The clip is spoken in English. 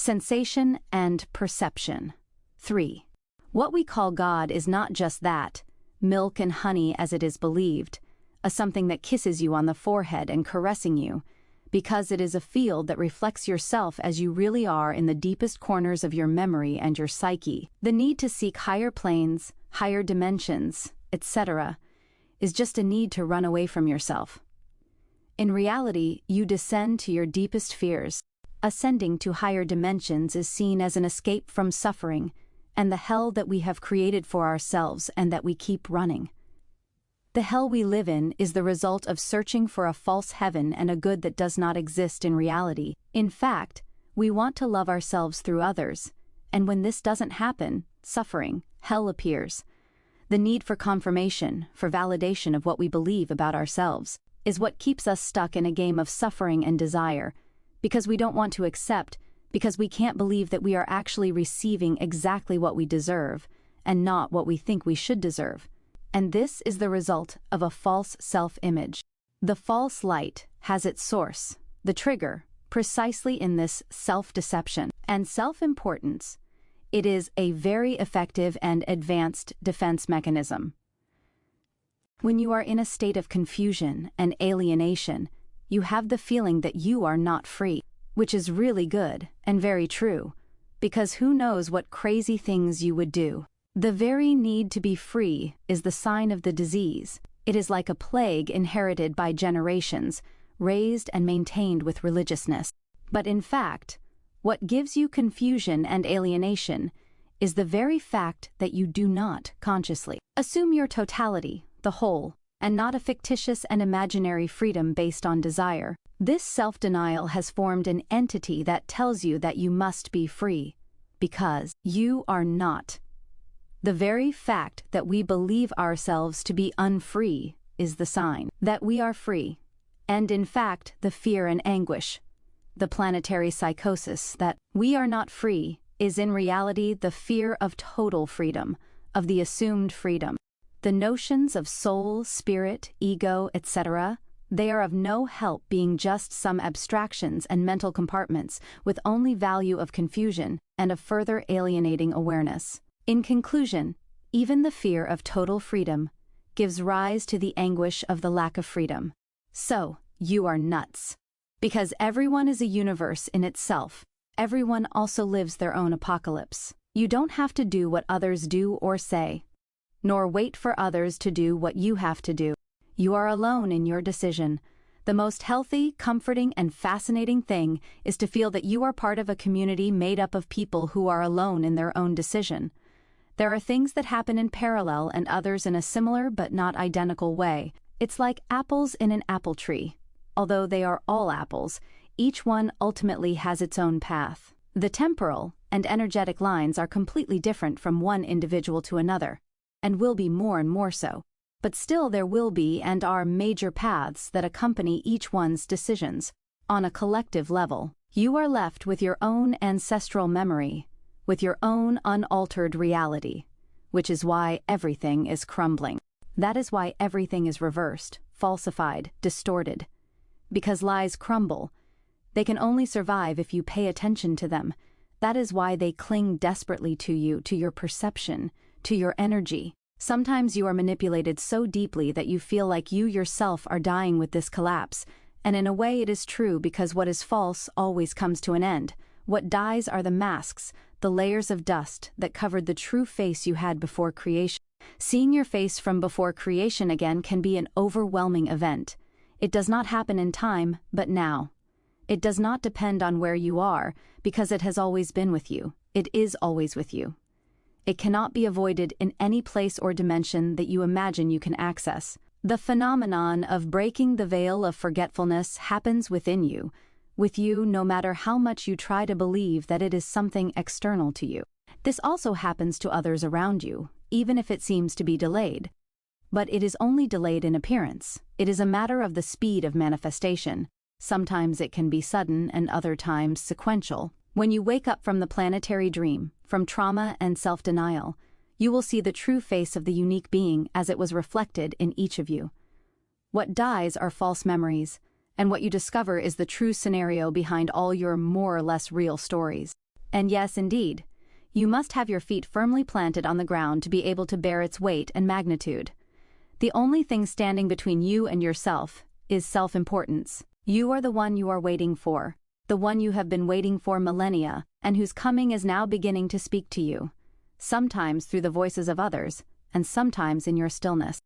Sensation and perception. 3. What we call God is not just that, milk and honey as it is believed, a something that kisses you on the forehead and caressing you, because it is a field that reflects yourself as you really are in the deepest corners of your memory and your psyche. The need to seek higher planes, higher dimensions, etc., is just a need to run away from yourself. In reality, you descend to your deepest fears. Ascending to higher dimensions is seen as an escape from suffering and the hell that we have created for ourselves and that we keep running. The hell we live in is the result of searching for a false heaven and a good that does not exist in reality. In fact, we want to love ourselves through others, and when this doesn't happen, suffering, hell appears. The need for confirmation, for validation of what we believe about ourselves, is what keeps us stuck in a game of suffering and desire, because we don't want to accept, because we can't believe that we are actually receiving exactly what we deserve, and not what we think we should deserve. And this is the result of a false self-image. The false light has its source, the trigger, precisely in this self-deception and self-importance. It is a very effective and advanced defense mechanism. When you are in a state of confusion and alienation, you have the feeling that you are not free, which is really good and very true, because who knows what crazy things you would do. The very need to be free is the sign of the disease. It is like a plague inherited by generations, raised and maintained with religiousness. But in fact, what gives you confusion and alienation is the very fact that you do not consciously assume your totality, the whole, and not a fictitious and imaginary freedom based on desire. This self-denial has formed an entity that tells you that you must be free, because you are not. The very fact that we believe ourselves to be unfree is the sign that we are free, and in fact the fear and anguish, the planetary psychosis that we are not free, is in reality the fear of total freedom, of the assumed freedom. The notions of soul, spirit, ego, etc., they are of no help being just some abstractions and mental compartments with only value of confusion and of further alienating awareness. In conclusion, even the fear of total freedom gives rise to the anguish of the lack of freedom. So, you are nuts. Because everyone is a universe in itself, everyone also lives their own apocalypse. You don't have to do what others do or say, nor wait for others to do what you have to do. You are alone in your decision. The most healthy, comforting, and fascinating thing is to feel that you are part of a community made up of people who are alone in their own decision. There are things that happen in parallel and others in a similar but not identical way. It's like apples in an apple tree. Although they are all apples, each one ultimately has its own path. The temporal and energetic lines are completely different from one individual to another, and will be more and more so. But still there will be and are major paths that accompany each one's decisions. On a collective level, you are left with your own ancestral memory, with your own unaltered reality, which is why everything is crumbling. That is why everything is reversed, falsified, distorted. Because lies crumble, they can only survive if you pay attention to them. That is why they cling desperately to you, to your perception, to your energy. Sometimes you are manipulated so deeply that you feel like you yourself are dying with this collapse, and in a way it is true because what is false always comes to an end. What dies are the masks, the layers of dust that covered the true face you had before creation. Seeing your face from before creation again can be an overwhelming event. It does not happen in time, but now. It does not depend on where you are, because it has always been with you. It is always with you. It cannot be avoided in any place or dimension that you imagine you can access. The phenomenon of breaking the veil of forgetfulness happens within you, with you no matter how much you try to believe that it is something external to you. This also happens to others around you, even if it seems to be delayed. But it is only delayed in appearance. It is a matter of the speed of manifestation. Sometimes it can be sudden and other times sequential. When you wake up from the planetary dream, from trauma and self-denial, you will see the true face of the unique being as it was reflected in each of you. What dies are false memories, and what you discover is the true scenario behind all your more or less real stories. And yes, indeed, you must have your feet firmly planted on the ground to be able to bear its weight and magnitude. The only thing standing between you and yourself is self-importance. You are the one you are waiting for, the one you have been waiting for millennia, and whose coming is now beginning to speak to you, sometimes through the voices of others, and sometimes in your stillness.